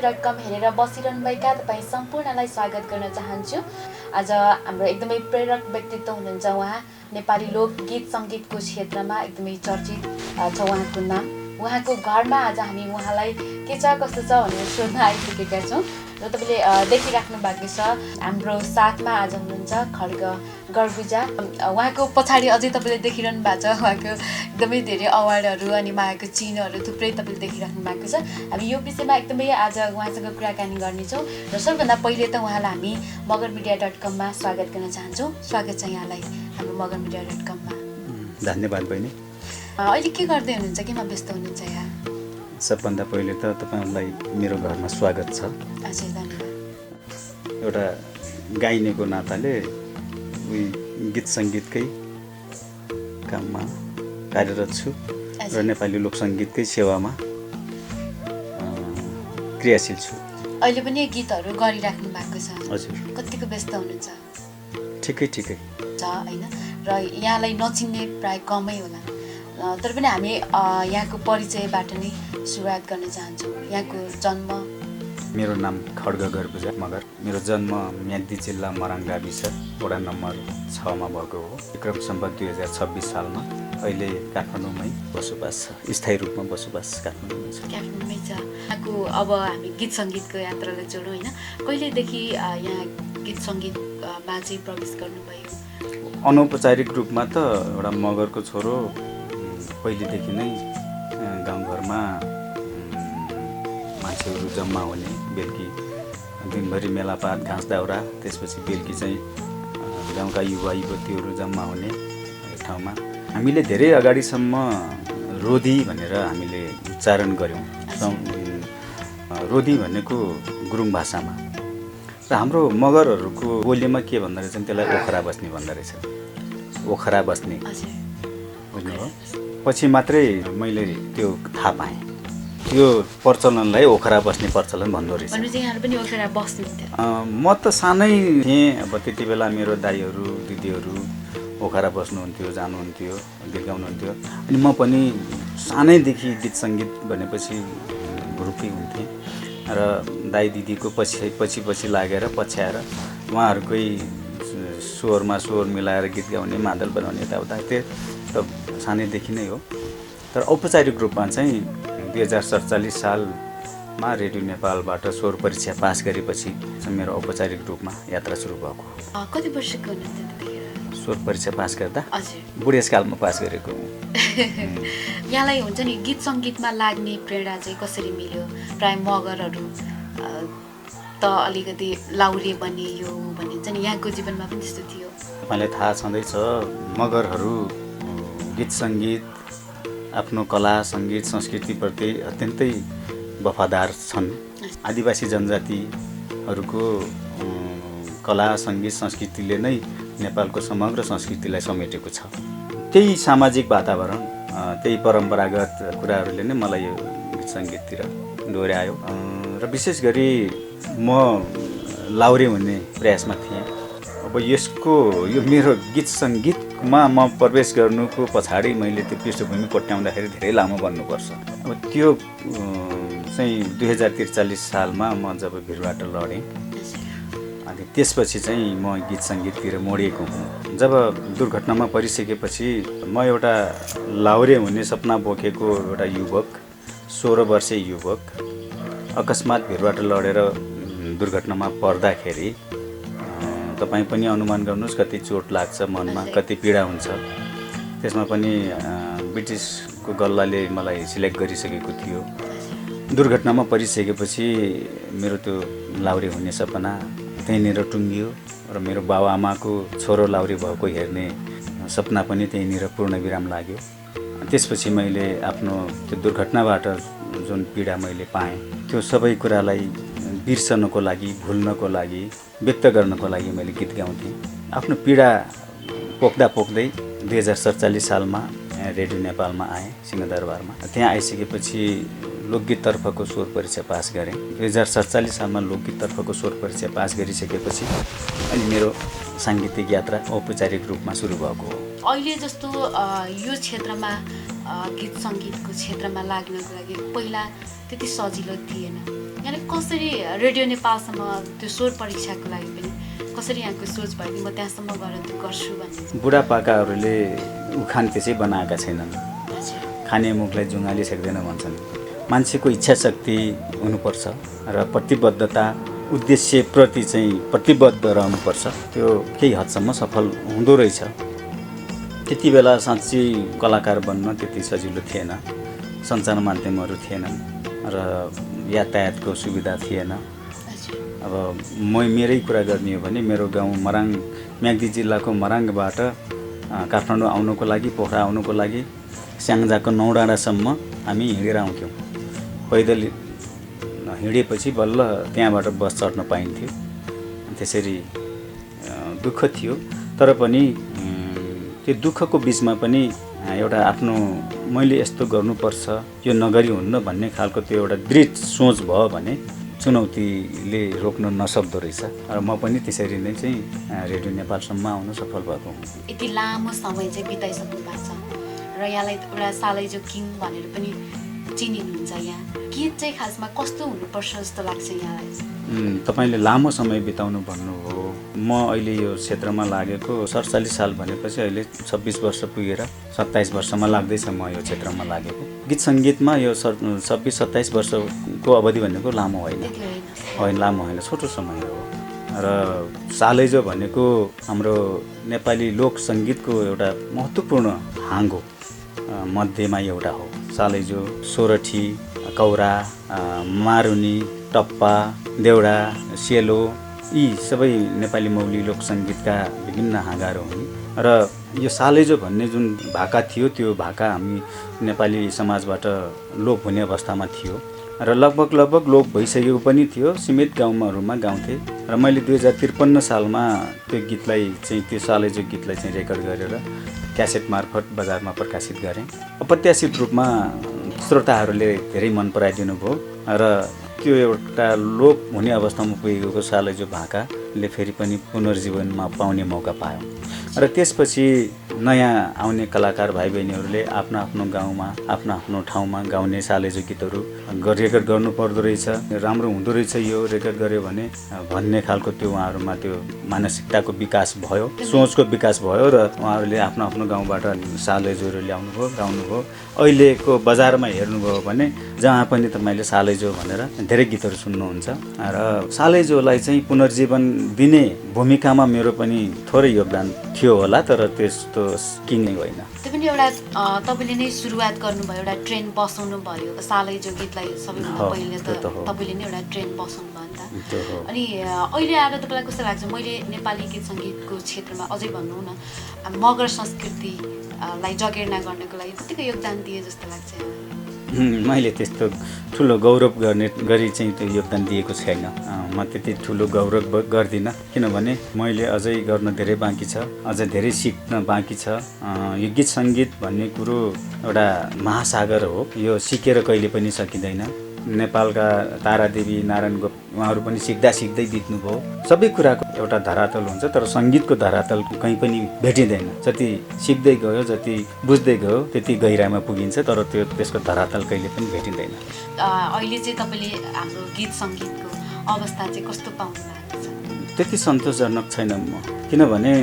मगरमिडिया.com हेरेर बसिरहनुभएका तपाईँ सम्पूर्णलाई स्वागत गर्न चाहन्छु। आज हाम्रो एकदमै प्रेरक व्यक्तित्व हुनुहुन्छ। उहाँ नेपाली लोकगीत सङ्गीतको क्षेत्रमा एकदमै चर्चित छ उहाँको नाम। उहाँको घरमा आज हामी उहाँलाई के छ कस्तो छ भनेर सोध्न आइसकेका छौँ र तपाईँले देखिराख्नु भएको छ हाम्रो साथमा आज हुनुहुन्छ खड्ग गर्बुजा। उहाँको पछाडि अझै तपाईँले देखिरहनु भएको छ उहाँको एकदमै धेरै अवार्डहरू अनि उहाँको चिन्हहरू थुप्रै तपाईँले देखिराख्नु भएको छ। हामी यो विषयमा एकदमै आज उहाँसँग कुराकानी गर्नेछौँ र सबभन्दा पहिले त उहाँलाई हामी मगरमिडिया.com मा स्वागत गर्न चाहन्छौँ। स्वागत छ यहाँलाई हाम्रो मगरमिडिया.com मा। धन्यवाद बहिनी। अहिले के गर्दै हुनुहुन्छ, केमा व्यस्त हुनुहुन्छ यहाँ? सबभन्दा पहिले त तपाईँलाई मेरो घरमा स्वागत छ। हजुर धन्यवाद। एउटा गाइनेको नाताले गीत सङ्गीतकै काममा कार्यरत छु र नेपाली लोकसङ्गीतकै सेवामा क्रियाशील छु। अहिले पनि गीतहरू गरिराख्नु भएको छ? हजुर। कतिको व्यस्त हुनुहुन्छ? ठिकै छ होइन, र यहाँलाई नचिन्ने प्राय कमै होला, तर पनि हामी यहाँको परिचयबाट नै सुरुवात गर्न चाहन्छौँ। यहाँको जन्म? मेरो नाम खड्ग गर्बुजा मगर। मेरो जन्म म्याग्दी जिल्ला मराङ गाविस वडा नम्बर 6 मा भएको हो। विक्रम सम्वत 2026 सालमा। अहिले काठमाडौँमै बसोबास छ, स्थायी रूपमा बसोबास काठमाडौँमै छ। काठमाडौँमै छ। यहाँको अब हामी गीत सङ्गीतको यात्रालाई जोडौँ होइन। कहिलेदेखि यहाँ गीत सङ्गीतमा चाहिँ प्रवेश गर्नुभयो? अनौपचारिक रूपमा त एउटा मगरको छोरो पहिलेदेखि नै गाउँघरमा मान्छेहरू जम्मा हुने, बेलुकी दिनभरि मेलापात घाँस दाउरा, त्यसपछि बेलुकी चाहिँ गाउँका युवा युवतीहरू जम्मा हुने एक ठाउँमा। हामीले धेरै अगाडिसम्म रोदी भनेर हामीले उच्चारण गऱ्यौँ। रोदी भनेको गुरुङ भाषामा, र हाम्रो मगरहरूको बोलीमा के भन्दो रहेछ भने त्यसलाई ओखरा बस्ने भन्दो रहेछ। ओखरा बस्ने बुझ्नुभयो? पछि मात्रै मैले त्यो थाहा पाएँ, त्यो प्रचलनलाई ओखरा बस्ने प्रचलन भन्दो रहेछ। म त सानै थिएँ, अब त्यति बेला मेरो दाइहरू दिदीहरू ओखरा बस्नुहुन्थ्यो, जानुहुन्थ्यो, गीत गाउनुहुन्थ्यो, अनि म पनि सानैदेखि गीत सङ्गीत भनेपछि ग्रुपै हुन्थेँ र दाइ दिदीको पछि लागेर पछ्याएर उहाँहरूकै स्वरमा स्वर मिलाएर गीत गाउने, मादल बनाउने यताउता त्यो त सानैदेखि नै हो। तर औपचारिक रूपमा चाहिँ 2047 सालमा रेडियो नेपालबाट स्वर परीक्षा पास गरेपछि मेरो औपचारिक रूपमा यात्रा सुरु भएको। कति वर्षको हुनुहुन्थ्यो त्यतिखेर? स्वर परीक्षा पास गर्दा? हजुर। बुढेसकालमा पास गरेको हुँ। यहाँलाई हुन्छ नि गीत सङ्गीतमा लाग्ने प्रेरणा चाहिँ कसरी मिल्यो? प्राय मगरहरू त अलिकति लाउरे बनियो भनिन्छ नि, यहाँको जीवनमा पनि त्यस्तो थियो? तपाईँलाई थाहा छँदैछ, मगरहरू गीत सङ्गीत, आफ्नो कला सङ्गीत संस्कृतिप्रति अत्यन्तै वफादार छन्। आदिवासी जनजातिहरूको कला सङ्गीत संस्कृतिले नै नेपालको समग्र संस्कृतिलाई समेटेको छ। त्यही सामाजिक वातावरण, त्यही परम्परागत कुराहरूले नै मलाई यो गीत सङ्गीततिर डोर्यायो र विशेष गरी म लाउरे हुने प्रयासमा थिएँ। अब यो मेरो गीत सङ्गीतमा म प्रवेश गर्नुको पछाडि मैले त्यो पृष्ठभूमि कोट्याउँदाखेरि धेरै लामो बन्नुपर्छ। अब त्यो चाहिँ 2043 सालमा म जब भिरबाट लडेँ, अनि त्यसपछि चाहिँ म गीत सङ्गीततिर मोडिएको हुँ। जब दुर्घटनामा परिसकेपछि म एउटा लाउरे हुने सपना बोकेको एउटा युवक, 16 वर्षीय युवक अकस्मात भिरबाट लडेर दुर्घटनामा पर्दाखेरि तपाईँ पनि अनुमान गर्नुहोस् कति चोट लाग्छ मनमा, कति पीडा हुन्छ। त्यसमा पनि ब्रिटिसको गल्लाले मलाई सिलेक्ट गरिसकेको थियो। दुर्घटनामा परिसकेपछि मेरो त्यो लाउरे हुने सपना त्यहीँनिर टुङ्गियो र मेरो बाबुआमाको छोरो लाउरे भएको हेर्ने सपना पनि त्यहीँनिर पूर्णविराम लाग्यो। त्यसपछि मैले आफ्नो त्यो दुर्घटनाबाट जुन पीडा मैले पाएँ, त्यो सबै कुरालाई बिर्सनको लागि, भुल्नको लागि, व्यक्त गर्नको लागि मैले गीत गाउँथेँ। आफ्नो पीडा पोख्दा पोख्दै 2047 सालमा रेडियो नेपालमा आएँ, सिंहदरबारमा। त्यहाँ आइसकेपछि लोकगीततर्फको स्वर परीक्षा पास गरेँ। 2047 सालमा लोकगीततर्फको स्वर परीक्षा पास गरिसकेपछि अनि मेरो साङ्गीतिक यात्रा औपचारिक रूपमा सुरु भएको हो। अहिले जस्तो यो क्षेत्रमा गीत सङ्गीतको क्षेत्रमा लाग्नको लागि पहिला त्यति सजिलो थिएन। यहाँ कसरी रेडियो नेपालसम्म त्यो स्वर परीक्षाको लागि पनि कसरी यहाँको सोच भयो कि म त्यहाँसम्म गएर त्यो गर्छु भन्ने? बुढापाकाहरूले उखान त्यसै बनाएका छैनन्, खाने मुखलाई जुङ्गाले सेक्दैन भन्छन्। मान्छेको इच्छा शक्ति हुनुपर्छ र प्रतिबद्धता उद्देश्यप्रति चाहिँ प्रतिबद्ध रहनुपर्छ। त्यो केही हदसम्म सफल हुँदो रहेछ। त्यति बेला साँच्चै कलाकार बन्न त्यति सजिलो थिएन, सञ्चार माध्यमहरू थिएनन् र यातायातको सुविधा थिएन। अब मेरै कुरा गर्ने हो भने मेरो गाउँ मराङ, म्याग्दी जिल्लाको मराङबाट काठमाडौँ आउनुको लागि, पोखरा आउनुको लागि स्याङ्जाको 9 डाँडासम्म हामी हिँडेर आउँथ्यौँ। पैदल हिँडेपछि बल्ल त्यहाँबाट बस चढ्न पाइन्थ्यो। त्यसरी दुःख थियो, तर पनि त्यो दुःखको बिचमा पनि एउटा आफ्नो मैले यस्तो गर्नुपर्छ, यो नगरी हुन्न भन्ने खालको त्यो एउटा दृढ सोच भयो भने चुनौतीले रोक्न नसक्दो रहेछ। र म पनि त्यसरी नै चाहिँ रेडियो नेपालसम्म आउन सफल भएको हुँ। यति लामो समय चाहिँ बिताइसक्नु भएको छ र यहाँलाई एउटा सालैजो किङ भनेर पनि चिनिनुहुन्छ। यहाँ गीत चाहिँ खासमा कस्तो हुनुपर्छ जस्तो लाग्छ यहाँलाई? तपाईँले लामो समय बिताउनु भन्नुभयो। म अहिले यो क्षेत्रमा लागेको 47 साल भनेपछि अहिले 26 वर्ष पुगेर 27 वर्षमा लाग्दैछ म यो क्षेत्रमा लागेको। गीत सङ्गीतमा यो 26-27 वर्षको अवधि भनेको लामो होइन, लामो होइन, छोटो समय हो। र सालैजो भनेको हाम्रो नेपाली लोक सङ्गीतको एउटा महत्त्वपूर्ण हाँगो मध्येमा एउटा हो। सालैजो, सोरठी, कौरा, मारुनी, टप्पा, देउडा, सेलो यी सबै नेपाली मौली लोक सङ्गीतका विभिन्न हाँगाहरू हुन्। र यो सालैजो भन्ने जुन भाका थियो त्यो भाका हामी नेपाली समाजबाट लोप हुने अवस्थामा थियो र लगभग लोप भइसकेको पनि थियो। सीमित गाउँहरूमा गाउँथे र मैले 2053 सालमा त्यो गीतलाई चाहिँ, त्यो सालैजो गीतलाई चाहिँ रेकर्ड गरेर क्यासेट मार्फत बजारमा प्रकाशित गरेँ। अप्रत्याशित रूपमा श्रोताहरूले धेरै मन पराइदिनु भयो र त्यो एउटा लोप हुने अवस्थामा पुगेको सालैजो भाकाले फेरि पनि पुनर्जीवनमा पाउने मौका पायो। र त्यसपछि नयाँ आउने कलाकार भाइ बहिनीहरूले आफ्नो आफ्नो गाउँमा, आफ्नो आफ्नो ठाउँमा गाउने सालैजो गीतहरू रेकर्ड गर्नु पर्दो रहेछ, राम्रो हुँदो रहेछ यो रेकर्ड गऱ्यो भने भन्ने खालको त्यो उहाँहरूमा त्यो मानसिकताको विकास भयो, सोचको विकास भयो र उहाँहरूले आफ्नो आफ्नो गाउँबाट सालैजोहरू ल्याउनुभयो, गाउनुभयो। अहिलेको बजारमा हेर्नुभयो भने जहाँ पनि तपाईँले सालैजो भनेर धेरै गीतहरू सुन्नुहुन्छ र सालैजोलाई चाहिँ पुनर्जीवन दिने भूमिकामा मेरो पनि थोरै योगदान थियो होला, तर त्यस्तो किङ नै होइन। त्यो पनि एउटा तपाईँले नै सुरुवात गर्नुभयो, एउटा ट्रेन्ड बसाउनु भयो सालैजो गीतलाई। सबैभन्दा पहिले त तपाईँले नै एउटा ट्रेन्ड बसाउनु भयो नि त। अनि अहिले आएर तपाईँलाई कस्तो लाग्छ? मैले नेपाली गीत सङ्गीतको क्षेत्रमा अझै भनौँ न, मगर संस्कृतिलाई जगेर्ना गर्नको लागि कतिको योगदान दिए जस्तो लाग्छ? मैले त्यस्तो ठुलो गौरव गर्ने गरी चाहिँ त्यो योगदान दिएको छैन। म त्यति ठुलो गौरव गर्दिनँ, किनभने मैले अझै गर्न धेरै बाँकी छ, अझै धेरै सिक्न बाँकी छ। यो गीत सङ्गीत भन्ने कुरो एउटा महासागर हो, यो सिकेर कहिले पनि सकिँदैन। नेपालका तारादेवी, नारायण गोप उहाँहरू पनि सिक्दा सिक्दै बित्नुभयो। सबै कुराको एउटा धरातल हुन्छ, तर सङ्गीतको धरातल कहीँ पनि भेटिँदैन। जति सिक्दै गयो, जति बुझ्दै गयो, त्यति गहिराइमा पुगिन्छ, तर त्यसको धरातल कहिले पनि भेटिँदैन। अहिले चाहिँ तपाईँले हाम्रो गीत सङ्गीतको अवस्था चाहिँ कस्तो पाउनु भएको छ? त्यति सन्तोषजनक छैन म, किनभने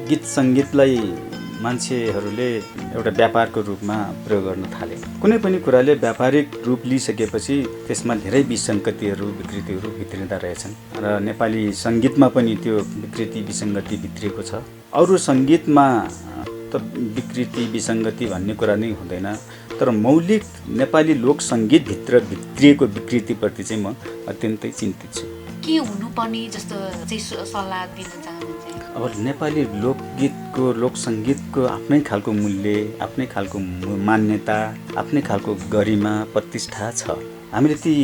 गीत सङ्गीतलाई मान्छेहरूले एउटा व्यापारको रूपमा प्रयोग गर्न थाले। कुनै पनि कुराले व्यापारिक रूप लिइसकेपछि त्यसमा धेरै विसङ्गतिहरू, विकृतिहरू भित्रिँदा रहेछन् र नेपाली सङ्गीतमा पनि त्यो विकृति, विसङ्गति भित्रिएको छ। अरू सङ्गीतमा त विकृति, विसङ्गति भन्ने कुरा नै हुँदैन, तर मौलिक नेपाली लोक सङ्गीतभित्र भित्रिएको विकृतिप्रति चाहिँ म अत्यन्तै चिन्तित छु। के हुनुपर्ने जस्तो चाहिँ सल्लाह दिन चाहनुहुन्छ? अब नेपाली लोकगीतको, लोक सङ्गीतको आफ्नै खालको मूल्य, आफ्नै खालको मान्यता, आफ्नै खालको गरिमा, प्रतिष्ठा छ। हामीले ती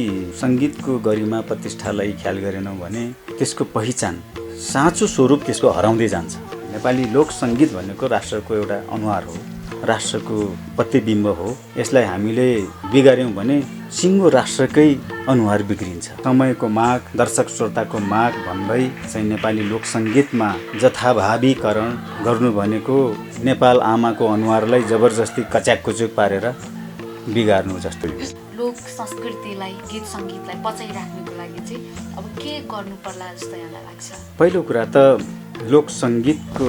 सङ्गीतको गरिमा, प्रतिष्ठालाई ख्याल गरेनौँ भने त्यसको पहिचान, साँचो स्वरूप त्यसको हराउँदै जान्छ। नेपाली लोक सङ्गीत भनेको राष्ट्रको एउटा अनुहार हो राष्ट्रको प्रतिबिम्ब हो। यसलाई हामीले बिगार्यौँ भने सिङ्गो राष्ट्रकै अनुहार बिग्रिन्छ। समयको माग, दर्शक श्रोताको माग भन्दै चाहिँ नेपाली लोकसङ्गीतमा जथाभावीकरण गर्नु भनेको नेपाल आमाको अनुहारलाई जबरजस्ती कच्याककुचुक पारेर बिगार्नु जस्तो। लोक संस्कृतिलाई, गीत सङ्गीतलाई बचाइराख्नुको लागि चाहिँ अब के गर्नु पर्ला जस्तो यहाँलाई लाग्छ? पहिलो कुरा त लोक सङ्गीतको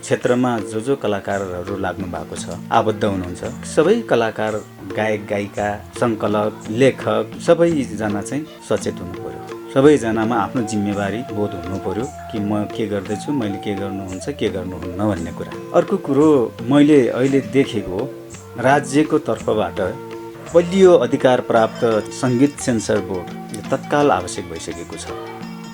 क्षेत्रमा जो कलाकारहरू लाग्नु भएको छ, आबद्ध हुनुहुन्छ, सबै कलाकार, गायक गायिका, सङ्कलक, लेखक सबैजना चाहिँ सचेत हुनु पर्यो। सबैजनामा आफ्नो जिम्मेवारी बोध हुनु पर्यो कि म के गर्दैछु, मैले के गर्नुहुन्छ, के गर्नुहुन्न भन्ने कुरा। अर्को कुरो मैले अहिले देखेको राज्यको तर्फबाट बलियो अधिकार प्राप्त सङ्गीत सेन्सर बोर्ड तत्काल आवश्यक भइसकेको छ।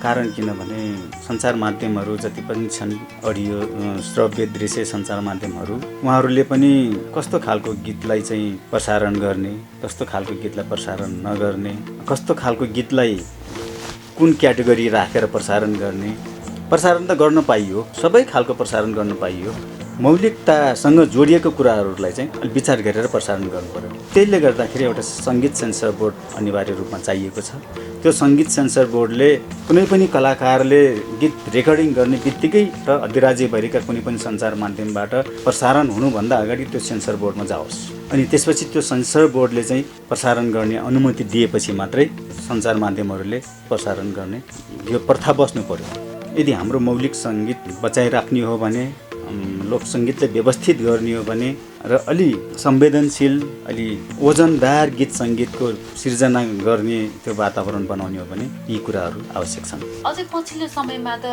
कारण किनभने सञ्चार माध्यमहरू जति पनि छन्, अडियो, श्रव्य, दृश्य सञ्चार माध्यमहरू, उहाँहरूले पनि कस्तो खालको गीतलाई चाहिँ प्रसारण गर्ने, कस्तो खालको गीतलाई प्रसारण नगर्ने, कस्तो खालको गीतलाई कुन क्याटेगोरी राखेर प्रसारण गर्ने, प्रसारण त गर्न पाइयो, सबै खालको प्रसारण गर्न पाइयो, मौलिकतासँग जोडिएको कुराहरूलाई चाहिँ अलिक विचार गरेर प्रसारण गर्नु पर्यो। त्यसले गर्दाखेरि एउटा सङ्गीत सेन्सर बोर्ड अनिवार्य रूपमा चाहिएको छ। त्यो सङ्गीत सेन्सर बोर्डले कुनै पनि कलाकारले गीत रेकर्डिङ गर्ने बित्तिकै र अधिराज्यभरिका कुनै पनि सञ्चार माध्यमबाट प्रसारण हुनुभन्दा अगाडि त्यो सेन्सर बोर्डमा जाओस्। अनि त्यसपछि त्यो सेन्सर बोर्डले चाहिँ प्रसारण गर्ने अनुमति दिएपछि मात्रै सञ्चार माध्यमहरूले प्रसारण गर्ने यो प्रथा बस्नु पर्यो। यदि हाम्रो मौलिक सङ्गीत बचाइराख्ने हो भने, लोकसङ्गीतलाई व्यवस्थित गर्ने हो भने र अलि संवेदनशील, अलि ओजनदार गीत सङ्गीतको सिर्जना गर्ने त्यो वातावरण बनाउने हो भने यी कुराहरू आवश्यक छन्। अझै पछिल्लो समयमा त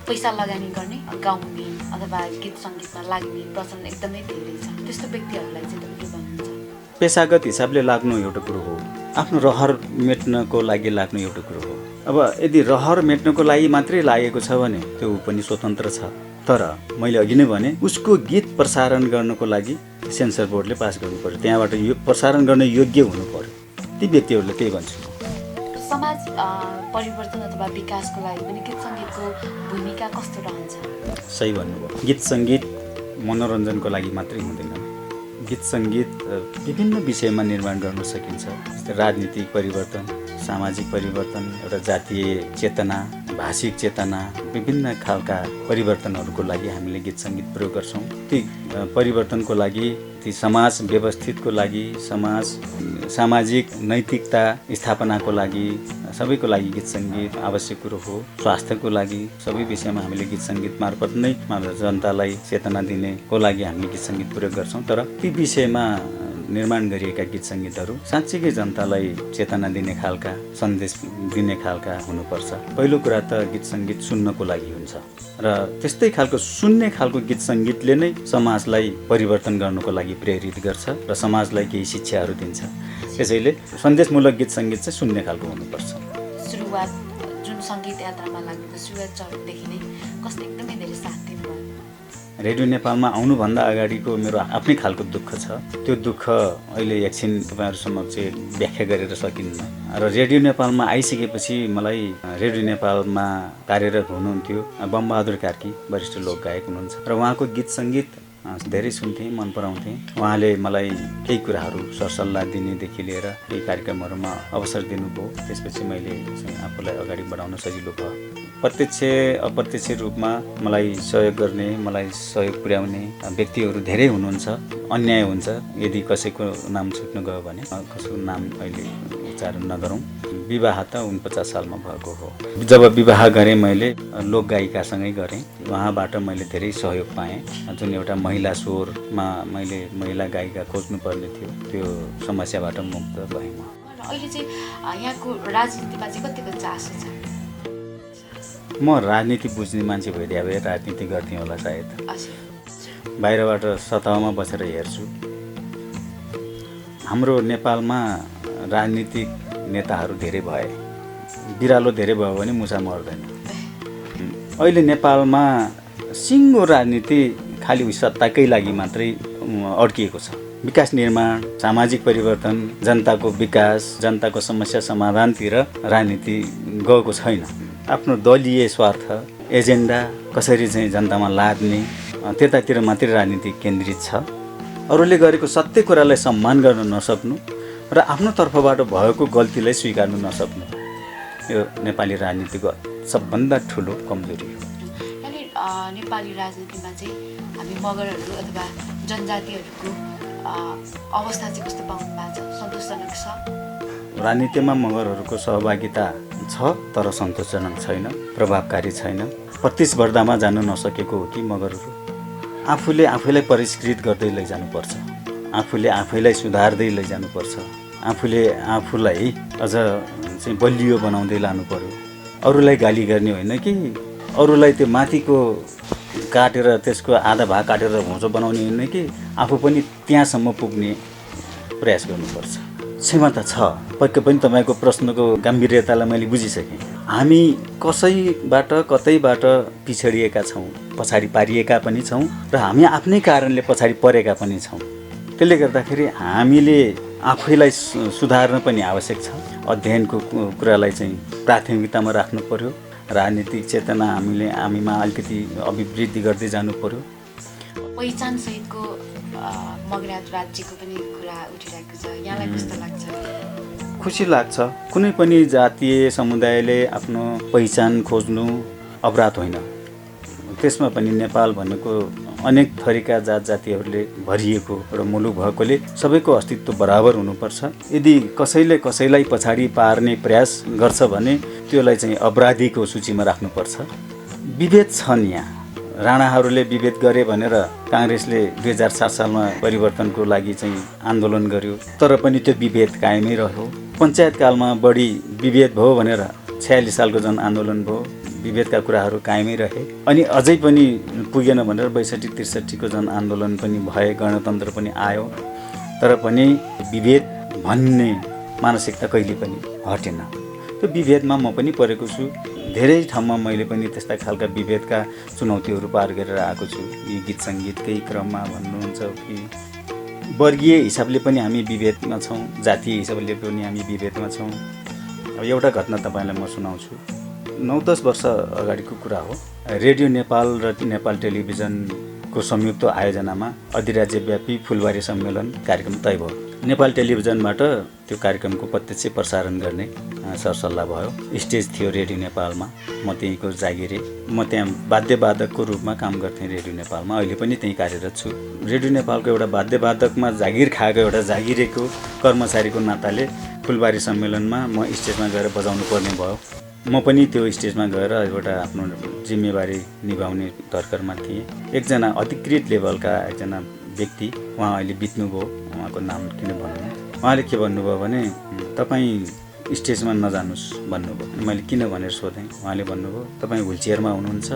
पैसा लगानी गर्ने, गाउने अथवा गीत सङ्गीतमा लाग्ने प्रचलन एकदमै धेरै छ। त्यस्तो व्यक्तिहरूलाई चाहिँ के भन्नुहुन्छ? पेसागत हिसाबले लाग्नु एउटा कुरो हो, आफ्नो रहर मेट्नको लागि लाग्नु एउटा कुरो हो। अब यदि रहर मेट्नको लागि मात्रै लागेको छ भने त्यो पनि स्वतन्त्र छ। तर मैले अघि नै भने उसको गीत प्रसारण गर्नको लागि सेन्सर बोर्डले पास गर्नु पर्यो, त्यहाँबाट यो प्रसारण गर्न योग्य हुनु पर्यो। ती व्यक्तिहरूले त्यही भन्छु। समाज परिवर्तन अथवा विकासको लागि पनि गीत सङ्गीतको भूमिका कस्तो रहन्छ? सही भन्नुभयो। गीत सङ्गीत मनोरञ्जनको लागि मात्रै हुँदैन। गीत सङ्गीत विभिन्न विषयमा निर्माण गर्न सकिन्छ। जस्तै राजनीतिक परिवर्तन, सामाजिक परिवर्तन, एउटा जातीय चेतना, भाषिक चेतना, विभिन्न खालका परिवर्तनहरूको लागि हामीले गीत सङ्गीत प्रयोग गर्छौँ। ती परिवर्तनको लागि, ती समाज व्यवस्थितको लागि, सामाजिक नैतिकता स्थापनाको लागि, सबैको लागि गीत सङ्गीत आवश्यक कुरो हो। स्वास्थ्यको लागि सबै विषयमा हामीले गीत सङ्गीत मार्फत नै जनतालाई चेतना दिनेको लागि हामीले गीत सङ्गीत प्रयोग गर्छौँ। तर ती विषयमा निर्माण गरिएका गीत सङ्गीतहरू साँच्चीकै जनतालाई चेतना दिने खालका, सन्देश दिने खालका हुनुपर्छ। पहिलो कुरा त गीत सङ्गीत सुन्नको लागि हुन्छ र त्यस्तै खालको सुन्ने खालको गीत सङ्गीतले नै समाजलाई परिवर्तन गर्नको लागि प्रेरित गर्छ र समाजलाई केही शिक्षाहरू दिन्छ। त्यसैले सन्देशमूलक गीत सङ्गीत चाहिँ सुन्ने खालको हुनुपर्छ। सुरुवात जुन सङ्गीत यात्रामा लाग्नु सुरुवात चरणदेखि नै कसले एकदमै धेरै साथ दिनुभयो? रेडियो नेपालमा आउनुभन्दा अगाडिको मेरो आफ्नै खालको दुःख छ। त्यो दुःख अहिले एकछिन तपाईँहरू समक्ष व्याख्या गरेर सकिन्न। र रेडियो नेपालमा आइसकेपछि मलाई रेडियो नेपालमा कार्यरत हुनुहुन्थ्यो बमबहादुर कार्की, वरिष्ठ लोकगायक हुनुहुन्छ र उहाँको गीत सङ्गीत धेरै सुन्थेँ, मन पराउँथेँ। उहाँले मलाई केही कुराहरू सरसल्लाह दिनेदेखि लिएर केही कार्यक्रमहरूमा अवसर दिनुभयो। त्यसपछि मैले आफूलाई अगाडि बढाउन सजिलो भयो। प्रत्यक्ष अप्रत्यक्ष रूपमा मलाई सहयोग गर्ने, मलाई सहयोग पुर्याउने व्यक्तिहरू धेरै हुनुहुन्छ। अन्याय हुन्छ यदि कसैको नाम छुट्न गयो भने, कसैको नाम अहिले उच्चारण नगरौँ। विवाह त 49 सालमा भएको हो। जब विवाह गरेँ मैले लोकगायिकासँगै गरेँ। उहाँबाट मैले धेरै सहयोग पाएँ। जुन एउटा महिला स्वरमा मैले महिला गायिका खोज्नुपर्ने थियो, त्यो समस्याबाट मुक्त भएँ म। अहिले चाहिँ यहाँको राजनीतिमा चाहिँ कतिको चासो छ? म राजनीति बुझ्ने मान्छे भइदिए भए राजनीति गर्थेँ होला सायद। बाहिरबाट सतहमा बसेर हेर्छु। हाम्रो नेपालमा राजनीतिक नेताहरू धेरै भए, बिरालो धेरै भयो भने मुसा मर्दैन। अहिले नेपालमा सिङ्गो राजनीति खालि सत्ताकै लागि मात्रै अड्किएको छ। विकास निर्माण, सामाजिक परिवर्तन, जनताको विकास, जनताको समस्या समाधानतिर राजनीति गएको छैन। आफ्नो दलीय स्वार्थ, एजेन्डा कसरी चाहिँ जनतामा लाद्ने त्यतातिर मात्रै राजनीति केन्द्रित छ। अरूले गरेको सत्य कुरालाई सम्मान गर्न नसक्नु र आफ्नो तर्फबाट भएको गल्तीलाई स्वीकार्नु नसक्नु यो नेपाली राजनीतिको सबभन्दा ठुलो कमजोरी हो। यानि नेपाली राजनीतिमा चाहिँ हामी मगरहरू अथवा जनजातिहरूको अवस्था चाहिँ कस्तो पाउनु भएको छ? सन्तोषजनक छ? राजनीतिमा मगरहरूको सहभागिता छ तर सन्तोषजनक छैन, प्रभावकारी छैन। प्रतिस्पर्धामा जान नसकेको हो कि मगरहरू आफूले आफैलाई परिष्कृत गर्दै लैजानुपर्छ, आफूले आफैलाई सुधार्दै लैजानुपर्छ, आफूले आफूलाई अझ चाहिँ बलियो बनाउँदै लानु पर्यो। अरूलाई गाली गर्ने होइन कि अरूलाई त्यो माथिको काटेर त्यसको आधा भाग काटेर होचो बनाउने होइन कि आफू पनि त्यहाँसम्म पुग्ने प्रयास गर्नुपर्छ। क्षमता छ, पक्कै पनि तपाईँको प्रश्नको गम्भीर्यतालाई मैले बुझिसकेँ। हामी कसैबाट कतैबाट पिछडिएका छौँ, पछाडि पारिएका पनि छौँ र हामी आफ्नै कारणले पछाडि परेका पनि छौँ। त्यसले गर्दाखेरि हामीले आफैलाई सुधार्न पनि आवश्यक छ। अध्ययनको कुरालाई चाहिँ प्राथमिकतामा राख्नु पर्यो। राजनीतिक चेतना हामीमा अलिकति अभिवृद्धि गर्दै जानु पर्यो। पहिचानसहितको मगरात राज्यको पनि कुरा उठिरहेको छ, यहाँलाई कस्तो लाग्छ? खुसी लाग्छ। कुनै पनि जातीय समुदायले आफ्नो पहिचान खोज्नु अपराध होइन। त्यसमा पनि नेपाल भनेको अनेक थरीका जात जातिहरूले भरिएको र मुलुक भएकोले सबैको अस्तित्व बराबर हुनुपर्छ। यदि कसैले कसैलाई पछाडि पार्ने प्रयास गर्छ भने त्यसलाई चाहिँ अपराधीको सूचीमा राख्नुपर्छ। विभेद छन् यहाँ। राणाहरूले विभेद गरे भनेर काङ्ग्रेसले 2007 सालमा परिवर्तनको लागि चाहिँ आन्दोलन गर्यो, तर पनि त्यो विभेद कायमै रह्यो। पञ्चायतकालमा बढी विभेद भयो भनेर 46 सालको जनआन्दोलन भयो, विभेदका कुराहरू कायमै रहे। अनि अझै पनि पुगेन भनेर 62-63 को जनआन्दोलन पनि भए, गणतन्त्र पनि आयो, तर पनि विभेद भन्ने मानसिकता कहिले पनि हटेन। त्यो विभेदमा म पनि परेको छु। धेरै ठाउँमा मैले पनि त्यस्ता खालका विभेदका चुनौतीहरू पार गरेर आएको छु। यी गीत सङ्गीतकै क्रममा भन्नुहुन्छ कि वर्गीय हिसाबले पनि हामी विभेदमा छौँ, जातीय हिसाबले पनि हामी विभेदमा छौँ। अब एउटा घटना तपाईँलाई म सुनाउँछु। 9-10 वर्ष अगाडिको कुरा हो। रेडियो नेपाल र नेपाल टेलिभिजनको संयुक्त आयोजनामा अधिराज्यव्यापी फुलबारी सम्मेलन कार्यक्रम तय भयो। नेपाल टेलिभिजनबाट त्यो कार्यक्रमको प्रत्यक्ष प्रसारण गर्ने सरसल्लाह भयो। स्टेज थियो रेडियो नेपालमा। म त्यहीँको जागिरे। म त्यहाँ वाद्यवादकको रूपमा काम गर्थेँ रेडियो नेपालमा। अहिले पनि त्यहीँ कार्यरत छु। रेडियो नेपालको एउटा वाद्यवादकमा जागिर खाएको एउटा जागिरेको कर्मचारीको नाताले फुलबारी सम्मेलनमा म स्टेजमा गएर बजाउनु पर्ने भयो। म पनि त्यो स्टेजमा गएर एउटा आफ्नो जिम्मेवारी निभाउने तर्करमा थिएँ। एकजना अधिकृत लेभलका एकजना व्यक्ति, उहाँ अहिले बित्नुभयो, उहाँको नाम किन भन्नु, उहाँले के भन्नुभयो भने तपाईँ स्टेजमा नजानुहोस् भन्नुभयो। मैले किन भनेर सोधेँ। उहाँले भन्नुभयो तपाईँ व्हिलचेयरमा हुनुहुन्छ,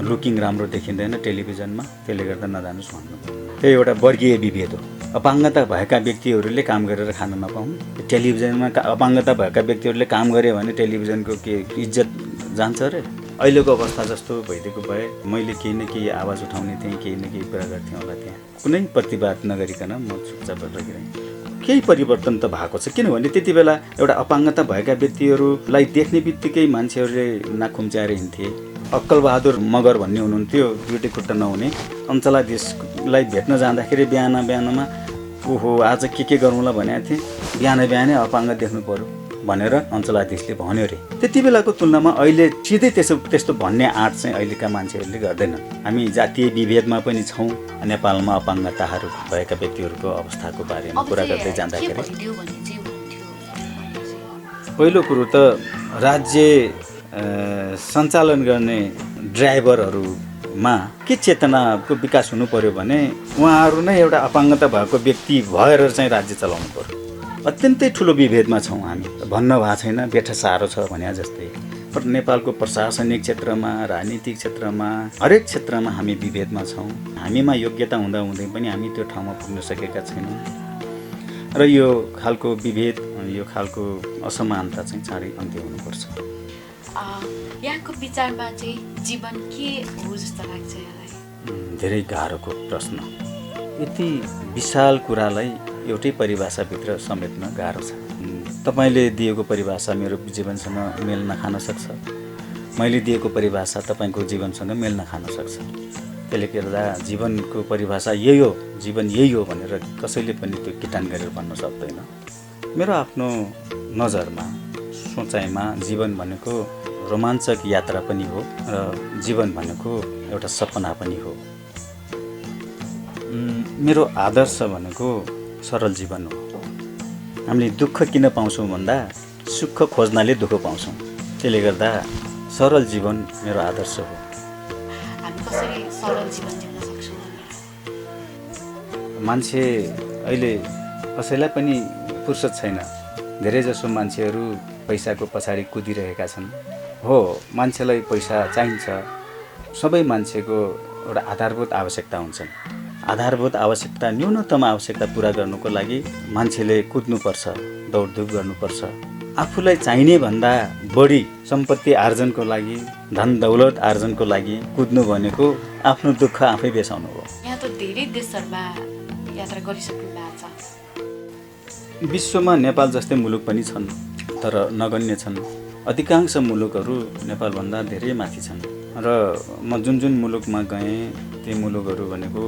लुकिङ राम्रो देखिँदैन टेलिभिजनमा, त्यसले गर्दा नजानुहोस् भन्नुभयो। त्यो एउटा वर्गीय विभेद हो। अपाङ्गता भएका व्यक्तिहरूले काम गरेर खान नपाउनु, टेलिभिजनमा अपाङ्गता भएका व्यक्तिहरूले काम गरे भने टेलिभिजनको के इज्जत जान्छ अरे? अहिलेको अवस्था जस्तो भइदिएको भए मैले केही न केही आवाज उठाउने थिएँ, केही न केही कुरा गर्थेँ होला। त्यहाँ कुनै प्रतिवाद नगरिकन म चुपचाप रहिरहेँ। केही परिवर्तन त भएको छ, किनभने त्यति बेला एउटा अपाङ्गता भएका व्यक्तिहरूलाई देख्ने बित्तिकै मान्छेहरूले नाक खुम्च्याएर हिँड्थे। अक्कलबहादुर मगर भन्ने हुनुहुन्थ्यो, दुईटै खुट्टा नहुने। अञ्चलाधीशलाई भेट्न जाँदाखेरि बिहानमा ओहो आज के गरौँला भनेको थिएँ, बिहानै अपाङ्ग देख्नु पर्यो भनेर अञ्चलाधीशले भन्यो अरे। त्यति बेलाको तुलनामा अहिले सिधै त्यस्तो भन्ने आँट चाहिँ अहिलेका मान्छेहरूले गर्दैन। हामी जातीय विभेदमा पनि छौँ। नेपालमा अपाङ्गताहरू भएका व्यक्तिहरूको अवस्थाको बारेमा कुरा गर्दै जाँदाखेरि पहिलो कुरो त राज्य सञ्चालन गर्ने ड्राइभरहरूमा के चेतनाको विकास हुनु पर्यो भने उहाँहरू नै एउटा अपाङ्गता भएको व्यक्ति भएर चाहिँ राज्य चलाउनु पर्यो। अत्यन्तै ठुलो विभेदमा छौँ हामी। भन्न भएको छैन बेठा साह्रो छ भने जस्तै, पर नेपालको प्रशासनिक क्षेत्रमा, राजनीतिक क्षेत्रमा, हरेक क्षेत्रमा हामी विभेदमा छौँ। हामीमा योग्यता हुँदाहुँदै पनि हामी त्यो ठाउँमा पुग्न सकेका छैनौँ र यो खालको विभेद, यो खालको असमानता चाहिँ चाँडै अन्त्य हुनुपर्छ। यहाँको विचारमा चाहिँ जीवन के हो जस्तो लाग्छ यहाँलाई? धेरै गाह्रोको प्रश्न। यति विशाल कुरालाई एउटै परिभाषाभित्र समेट्न गाह्रो छ। तपाईँले दिएको परिभाषा मेरो जीवनसँग मेल नखान सक्छ, मैले दिएको परिभाषा तपाईँको जीवनसँग मेल नखान सक्छ। त्यसले गर्दा जीवनको परिभाषा यही हो, जीवन यही हो भनेर कसैले पनि त्यो किटान गरेर भन्न सक्दैन। मेरो आफ्नो नजरमा, सोचाइमा जीवन भनेको रोमाञ्चक यात्रा पनि हो र जीवन भनेको एउटा सपना पनि हो। मेरो आदर्श भनेको सरल जीवन हो। हामीले दुःख किन पाउँछौँ भन्दा सुख खोज्नाले दुःख पाउँछौँ। त्यसले गर्दा सरल जीवन मेरो आदर्श हो। हामी कसरी सरल जीवन जिउन सक्छौँ? मान्छे अहिले कसैलाई पनि फुर्सद छैन। धेरैजसो मान्छेहरू पैसाको पछाडि कुदिरहेका छन्। हो, मान्छेलाई पैसा चाहिन्छ। सबै मान्छेको एउटा आधारभूत आवश्यकता हुन्छन्। आधारभूत आवश्यकता, न्यूनतम आवश्यकता पुरा गर्नुको लागि मान्छेले कुद्नुपर्छ, दौडधुप गर्नुपर्छ। आफूलाई चाहिने भन्दा बढी सम्पत्ति आर्जनको लागि, धन दौलत आर्जनको लागि कुद्नु भनेको आफ्नो दुःख आफै बेसाउनु हो। यहाँ त धेरै देशहरूमा यात्रा गरिसक्नु भएको छ। विश्वमा नेपाल जस्तै मुलुक पनि छन्, तर नगण्य छन्। अधिकांश मुलुकहरू नेपालभन्दा धेरै माथि छन् र म जुन जुन मुलुकमा गएँ ती मुलुकहरू भनेको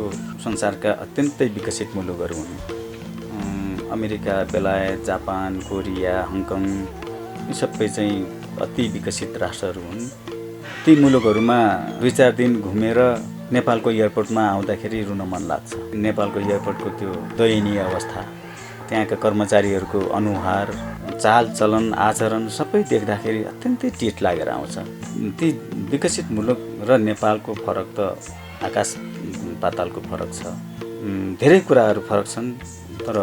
संसारका अत्यन्तै विकसित मुलुकहरू हुन्। अमेरिका, बेलायत, जापान, कोरिया, हङकङ यी सबै चाहिँ अति विकसित राष्ट्रहरू हुन्। ती मुलुकहरूमा 2-4 दिन घुमेर नेपालको एयरपोर्टमा आउँदाखेरि रुन मन लाग्छ। नेपालको एयरपोर्टको त्यो दयनीय अवस्था, त्यहाँका कर्मचारीहरूको अनुहार, चालचलन, आचरण सबै देख्दाखेरि अत्यन्तै टिट लागेर आउँछ। ती विकसित मुलुक र नेपालको फरक त आकाश पातालको फरक छ। धेरै कुराहरू फरक छन्, तर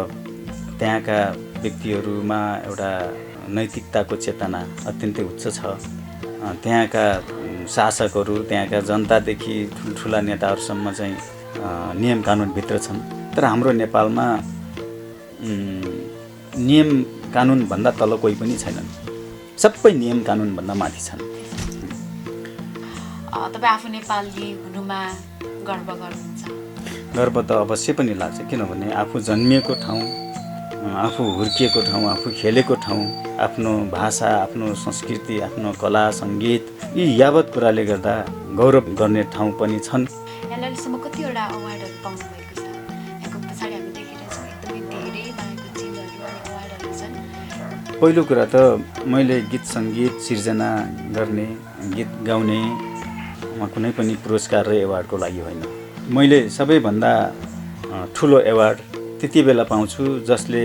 त्यहाँका व्यक्तिहरूमा एउटा नैतिकताको चेतना अत्यन्तै उच्च छ। त्यहाँका शासकहरू, त्यहाँका जनतादेखि ठुल्ठुला नेताहरूसम्म चाहिँ नियम कानुनभित्र छन्। तर हाम्रो नेपालमा नियम कानुनभन्दा तल कोही पनि छैनन्। सबै नियम कानुनभन्दा माथि छन्। तपाईँ आफू नेपाली हुनुमा गर्व गर्नुहुन्छ? गर्व त अवश्य पनि लाग्छ। किनभने आफू जन्मिएको ठाउँ, आफू हुर्किएको ठाउँ, आफू खेलेको ठाउँ, आफ्नो भाषा, आफ्नो संस्कृति, आफ्नो कला, सङ्गीत यी यावत कुराले गर्दा गौरव गर्ने ठाउँ पनि छन्। यहाँले अहिलेसम्म कतिवटा अवार्डहरू पाउनु भएको छ? यहाँको पछाडि हामी देखिरहेछौँ एकदमै धेरै बाहेको चिजहरू अनि अवार्डहरू छन्। पहिलो कुरा त मैले गीत सङ्गीत सिर्जना गर्ने, गीत गाउनेमा कुनै पनि पुरस्कार र एवार्डको लागि होइन। मैले सबैभन्दा ठुलो एवार्ड त्यति बेला पाउँछु जसले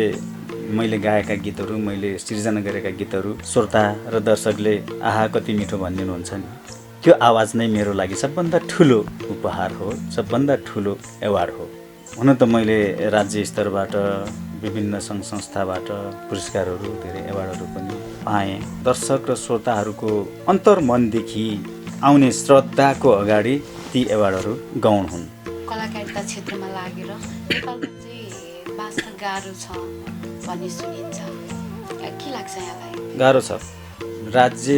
मैले गाएका गीतहरू, मैले सिर्जना गरेका गीतहरू श्रोता र दर्शकले आहा कति मिठो भनिदिनुहुन्छ नि। त्यो आवाज नै मेरो लागि सबभन्दा ठुलो उपहार हो, सबभन्दा ठुलो एवार्ड हो। हुन त मैले राज्य स्तरबाट, विभिन्न सङ्घ संस्थाबाट पुरस्कारहरू, धेरै एवार्डहरू पनि पाएँ। दर्शक र श्रोताहरूको अन्तर्मनदेखि आउने श्रद्धाको अगाडि ती एवार्डहरू गौण हुन्। कलाकारिता क्षेत्रमा लागेर नेपालमा चाहिँ बाँच्न गाह्रो छ भन्ने सुनिन्छ, के लाग्छ यहाँलाई? गाह्रो छ। राज्य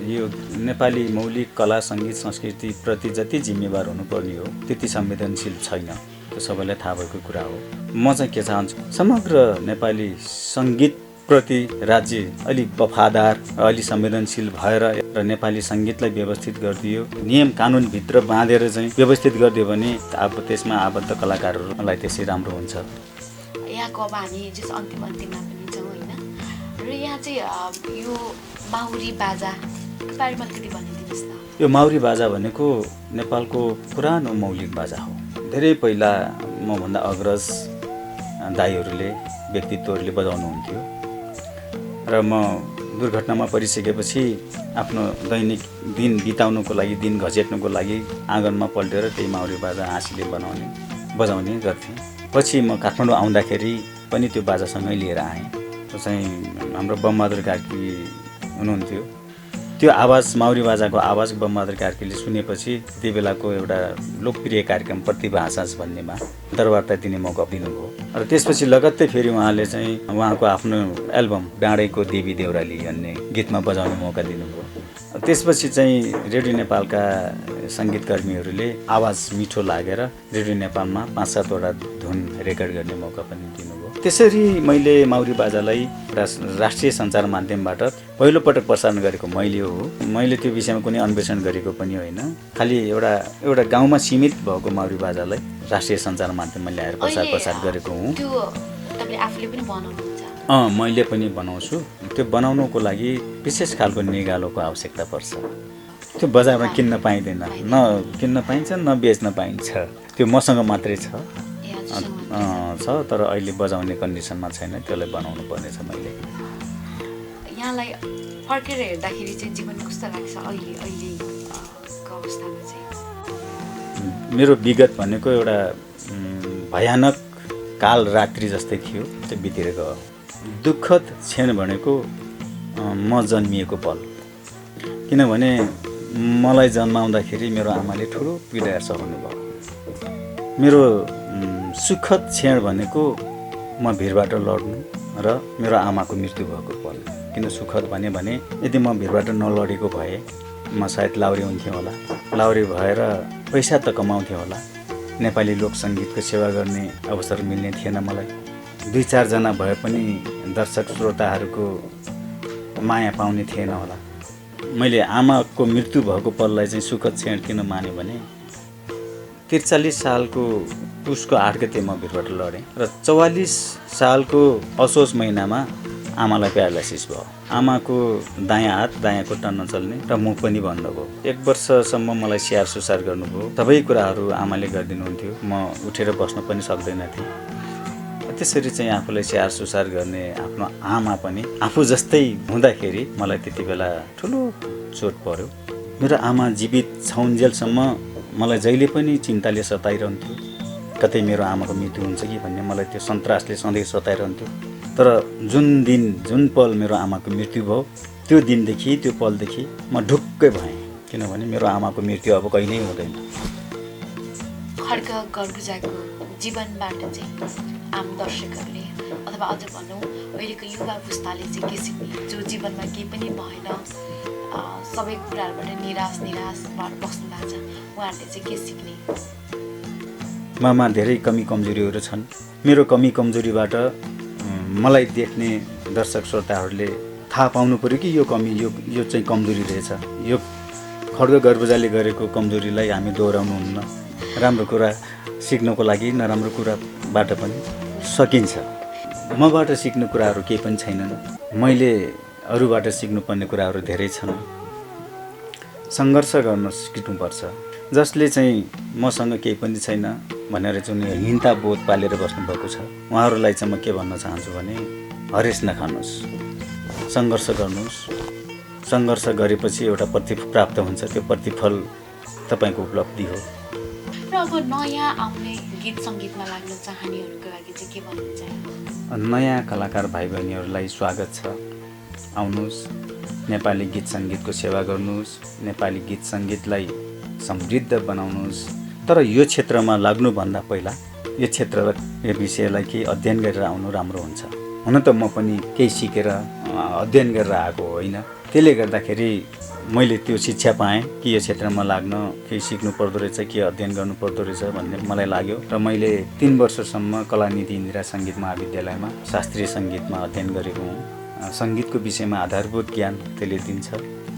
यो नेपाली मौलिक कला, सङ्गीत, संस्कृतिप्रति जति जिम्मेवार हुनुपर्ने हो त्यति संवेदनशील छैन। त्यो सबैलाई थाहा भएको कुरा हो। म चाहिँ के चाहन्छु, समग्र नेपाली सङ्गीतप्रति राज्य अलि वफादार, अलि संवेदनशील भएर र नेपाली सङ्गीतलाई व्यवस्थित गरिदियो, नियम कानुनभित्र बाँधेर चाहिँ व्यवस्थित गरिदियो भने अब त्यसमा आबद्ध कलाकारहरूलाई त्यसै राम्रो हुन्छ। यहाँको अब हामी जस अन्तिममा पनि छौँ होइन, र यहाँ चाहिँ यो माहुरी बाजाको बारेमा अलिकति भनिदिनुहोस् न। यो माहुरी बाजा भनेको नेपालको पुरानो मौलिक बाजा हो। धेरै पहिला मभन्दा अग्रज दाइहरूले, व्यक्तित्वहरूले बजाउनुहुन्थ्यो र म दुर्घटनामा परिसकेपछि आफ्नो दैनिक दिन बिताउनुको लागि, दिन घचेट्नुको लागि आँगनमा पल्टेर त्यही माहुरी बाजा हाँसीले बजाउने गर्थेँ। पछि म काठमाडौँ आउँदाखेरि पनि त्यो बाजासँगै लिएर आएँ। त्यो चाहिँ हाम्रो बमबहादुर कार्की हुनुहुन्थ्यो। त्यो आवाज, माहुरी बाजाको आवाज बमबहादुर कार्कीले सुनेपछि त्यति बेलाको एउटा लोकप्रिय कार्यक्रम प्रतिभा हाँसास भन्नेमा दरवार्ता दिने मौका दिनुभयो। र त्यसपछि लगत्तै फेरि उहाँले चाहिँ उहाँको आफ्नो एल्बम डाँडेको देवी देउराली भन्ने गीतमा बजाउने मौका दिनुभयो। त्यसपछि चाहिँ रेडियो नेपालका सङ्गीतकर्मीहरूले आवाज मिठो लागेर रेडियो नेपालमा 5-7 वटा धुन रेकर्ड गर्ने मौका पनि दिनुभयो। त्यसरी मैले माउरी बाजालाई राष्ट्रिय सञ्चार माध्यमबाट पहिलोपटक प्रसारण गरेको मैले हो। मैले त्यो विषयमा कुनै अन्वेषण गरेको पनि होइन। खालि एउटा गाउँमा सीमित भएको माउरी बाजालाई राष्ट्रिय सञ्चार माध्यममा ल्याएर प्रसार गरेको हुँ। त्यो तपाईले आफूले पनि बनाउनुहुन्छ? मैले पनि बनाउँछु। त्यो बनाउनको लागि विशेष खालको निगालोको आवश्यकता पर्छ। त्यो बजारमा किन्न पाइँदैन, न किन्न पाइन्छ न बेच्न पाइन्छ। त्यो मसँग मात्रै छ, तर अहिले बजाउने कन्डिसनमा छैन, त्यसलाई बनाउनु पर्नेछ मैले। यहाँलाई फर्केर हेर्दाखेरि चाहिँ जीवन कस्तो लाग्छ अहिलेको अवस्थामा चाहिँ? मेरो विगत भनेको एउटा भयानक काल रात्रि जस्तै थियो, त्यो बितेर गयो। दुःखद क्षण भनेको म जन्मिएको पल, किनभने मलाई जन्माउँदाखेरि मेरो आमाले ठुलो पीडा सहनु भयो। मेरो सुखद क्षण भनेको म भिरबाट लड्नु र मेरो आमाको मृत्यु भएको पल। किन सुखद भने यदि म भिरबाट नलडेको भए म सायद लाउरी हुन्थेँ होला। लाउरी भएर पैसा त कमाउँथेँ होला, नेपाली लोकसङ्गीतको सेवा गर्ने अवसर मिल्ने थिएन मलाई। 2-4 जना भए पनि दर्शक श्रोताहरूको माया पाउने थिएन होला। मैले आमाको मृत्यु भएको पललाई चाहिँ सुखद क्षण किन माने भने 43 सालको पुसको 8 गते म भिरबाट लडेँ र 44 सालको असोज महिनामा आमालाई प्यारालाइसिस भयो। आमाको दायाँ हात दायाँ खुट्टा नचल्ने र मुख पनि बन्द भयो। 1 वर्षसम्म मलाई स्याहार सुसार गर्नुभयो। सबै कुराहरू आमाले गरिदिनुहुन्थ्यो, म उठेर बस्न पनि सक्दैन थिएँ। त्यसरी चाहिँ आफूलाई स्याहार सुसार गर्ने आफ्नो आमा पनि आफू जस्तै हुँदाखेरि मलाई त्यति बेला ठुलो चोट पर्यो। मेरो आमा जीवित छौन्जेलसम्म मलाई जहिले पनि चिन्ताले सताइरहन्थ्यो, कतै मेरो आमाको मृत्यु हुन्छ कि भन्ने मलाई त्यो सन्तासले सधैँ सताइरहन्थ्यो। तर जुन पल मेरो आमाको मृत्यु भयो, त्यो दिनदेखि त्यो पलदेखि म ढुक्कै भएँ, किनभने मेरो आमाको मृत्यु अब कहिल्यै हुँदैन। खड्ग गर्बुजाको जीवनबाट चाहिँ आम दर्शकहरूले अथवा अझ भनौँ अहिलेको युवा पुस्ताले चाहिँ के सिक्ने, जो जीवनमा केही पनि भएन, सबै कुराहरूबाट निराश भएर बस्नु भएको छ, उहाँहरूले चाहिँ के सिक्ने? ममा धेरै कमी कमजोरीहरू छन्। मेरो कमी कमजोरीबाट मलाई देख्ने दर्शक श्रोताहरूले थाहा पाउनु पऱ्यो कि यो कमी यो चाहिँ कमजोरी रहेछ। यो खड्ग गर्बुजाले गरेको कमजोरीलाई हामी दोहोऱ्याउनु हुन्न। राम्रो कुरा सिक्नको लागि नराम्रो कुराबाट पनि सकिन्छ। मबाट सिक्ने कुराहरू केही पनि छैनन्। मैले अरूबाट सिक्नुपर्ने कुराहरू धेरै छन्। सङ्घर्ष गर्न सिक्नुपर्छ। जसले चाहिँ मसँग केही पनि छैन भनेर जुन हिंता बोध पालेर बस्नुभएको छ, उहाँहरूलाई चाहिँ म के भन्न चाहन्छु भने हरेस नखानुहोस्, सङ्घर्ष गर्नुहोस्। सङ्घर्ष गरेपछि एउटा प्रतिफल प्राप्त हुन्छ, त्यो प्रतिफल तपाईँको उपलब्धि हो। र अब नयाँ आउने गीत सङ्गीतमा लाग्न चाहनेहरूको लागि चाहिँ के भन्न चाहनुहुन्छ? नयाँ कलाकार भाइ बहिनीहरूलाई स्वागत छ। आउनुहोस्, नेपाली गीत सङ्गीतको सेवा गर्नुहोस्, नेपाली गीत सङ्गीतलाई समृद्ध बनाउनुहोस्। तर यो क्षेत्रमा लाग्नुभन्दा पहिला यो क्षेत्र र यो विषयलाई केही अध्ययन गरेर आउनु राम्रो हुन्छ। हुन त म पनि केही सिकेर अध्ययन गरेर आएको होइन, त्यसले गर्दाखेरि मैले त्यो शिक्षा पाएँ कि यो क्षेत्रमा लाग्न केही सिक्नु पर्दो रहेछ, के अध्ययन गर्नु पर्दो रहेछ भन्ने मलाई लाग्यो। र मैले 3 वर्षसम्म कलानिधि इन्दिरा सङ्गीत महाविद्यालयमा शास्त्रीय सङ्गीतमा अध्ययन गरेको हुँ। सङ्गीतको विषयमा आधारभूत ज्ञान त्यसले दिन्छ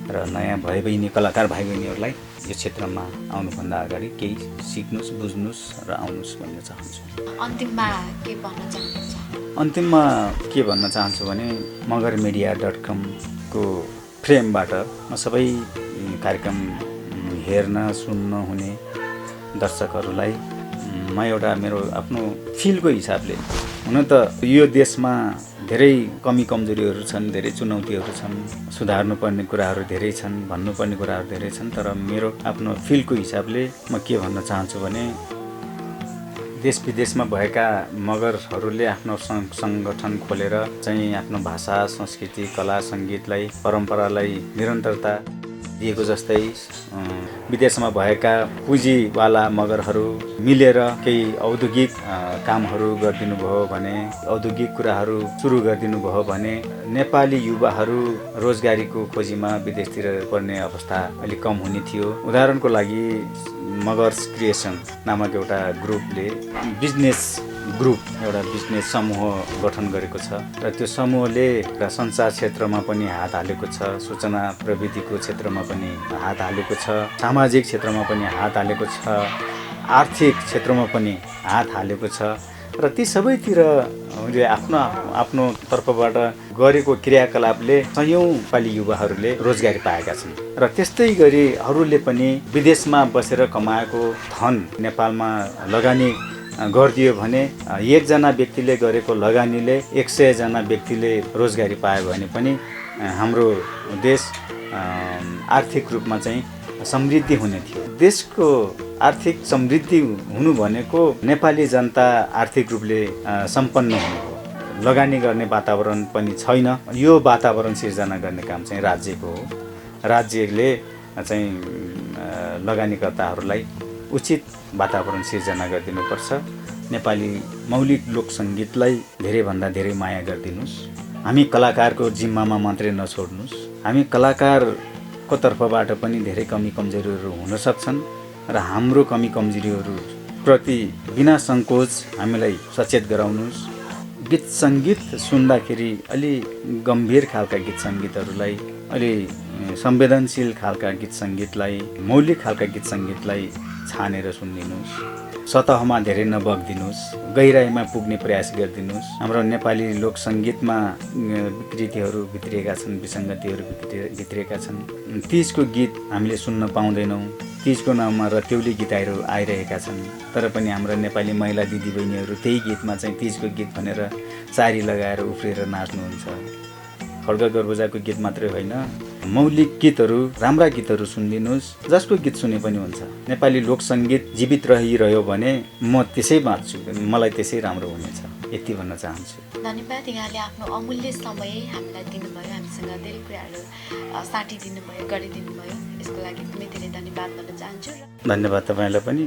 र नयाँ भाइ बहिनी कलाकार भाइ बहिनीहरूलाई यो क्षेत्रमा आउनुभन्दा अगाडि केही सिक्नुहोस्, बुझ्नुहोस् र आउनुहोस् भन्न चाहन्छु। अन्तिममा के भन्न चाहनुहुन्छ? अन्तिममा के भन्न चाहन्छु भने मगरमिडिया.com को फ्रेमबाट म सबै कार्यक्रम हेर्न सुन्न हुने दर्शकहरूलाई म एउटा मेरो आफ्नो फिलको हिसाबले, हुन त यो देशमा धेरै कमी कमजोरीहरू छन्, धेरै चुनौतीहरू छन्, सुधार्नुपर्ने कुराहरू धेरै छन्, भन्नुपर्ने कुराहरू धेरै छन्। तर मेरो आफ्नो फिलको हिसाबले म के भन्न चाहन्छु भने देश विदेशमा भएका मगरहरूले आफ्नो सङ्गठन खोलेर चाहिँ आफ्नो भाषा, संस्कृति, कला, सङ्गीतलाई, परम्परालाई निरन्तरता दिएको जस्तै विदेशमा भएका पुँजीवाला मगरहरू मिलेर केही औद्योगिक कामहरू गरिदिनु भयो भने, औद्योगिक कुराहरू सुरु गरिदिनु भयो भने नेपाली युवाहरू रोजगारीको खोजीमा विदेशतिर पर्ने अवस्था अलिक कम हुने थियो। उदाहरणको लागि मगर्स क्रिएसन नामक एउटा ग्रुपले बिजनेस ग्रुप एउटा बिजनेस समूह गठन गरेको छ र त्यो समूहले र सञ्चार क्षेत्रमा पनि हात हालेको छ, सूचना प्रविधिको क्षेत्रमा पनि हात हालेको छ, सामाजिक क्षेत्रमा पनि हात हालेको छ, आर्थिक क्षेत्रमा पनि हात हालेको छ र ती सबैतिर उनले आफ्नो तर्फबाट गरेको क्रियाकलापले सयौं नेपाली युवाहरूले रोजगारी पाएका छन् र त्यस्तै गरी अरूले पनि विदेशमा बसेर कमाएको धन नेपालमा लगानी गरिदियो भने एकजना व्यक्तिले गरेको लगानीले 100 जना व्यक्तिले रोजगारी पायो भने पनि हाम्रो देश आर्थिक रूपमा चाहिँ समृद्धि हुने थियो। देशको आर्थिक समृद्धि हुनु भनेको नेपाली जनता आर्थिक रूपले सम्पन्न हुनु हो। लगानी गर्ने वातावरण पनि छैन। यो वातावरण सिर्जना गर्ने काम चाहिँ राज्यको हो। राज्यले चाहिँ लगानीकर्ताहरूलाई उचित वातावरण सिर्जना गरिदिनुपर्छ। नेपाली मौलिक लोक सङ्गीतलाई धेरैभन्दा धेरै माया गरिदिनुहोस्। हामी कलाकारको जिम्मामा मात्रै नछोड्नुहोस्। हामी कलाकारको तर्फबाट पनि धेरै कमी कमजोरीहरू हुन सक्छन् र हाम्रो कमी कमजोरीहरू प्रति बिना सङ्कोच हामीलाई सचेत गराउनुहोस्। गीत सङ्गीत सुन्दाखेरि अलि गम्भीर खालका गीत सङ्गीतहरूलाई, अलि संवेदनशील खालका गीत सङ्गीतलाई, मौलिक खालका गीत सङ्गीतलाई छानेर सुनिदिनुहोस्। सतहमा धेरै नबग्दिनुहोस्, गहिराइमा पुग्ने प्रयास गरिदिनुहोस्। हाम्रो नेपाली लोक सङ्गीतमा विकृतिहरू भित्रिएका छन्, विसङ्गतिहरू भित्रिएका छन्। तीजको गीत हामीले सुन्न पाउँदैनौँ। तीजको नाममा रत्यौली गीतहरू आइरहेका छन्, तर पनि हाम्रा नेपाली महिला दिदीबहिनीहरू त्यही गीतमा चाहिँ तीजको गीत भनेर सारी लगाएर उफ्रिएर नाच्नुहुन्छ। खड्ग गर्बुजाको गीत मात्रै होइन, मौलिक गीतहरू, राम्रा गीतहरू सुनिदिनुहोस्। जसको गीत सुने पनि हुन्छ। नेपाली लोक सङ्गीत जीवित रहिरह्यो भने म त्यसै बाँच्छु, मलाई त्यसै राम्रो हुनेछ, यति भन्न चाहन्छु। धन्यवाद। यहाँले आफ्नो अमूल्य समय हामीलाई दिनुभयो, हामीसँग धेरै कुराहरू साटी दिनुभयो, गरिदिनुभयो। यसको लागि एकदमै धेरै धन्यवाद भन्न चाहन्छु। धन्यवाद तपाईँलाई पनि।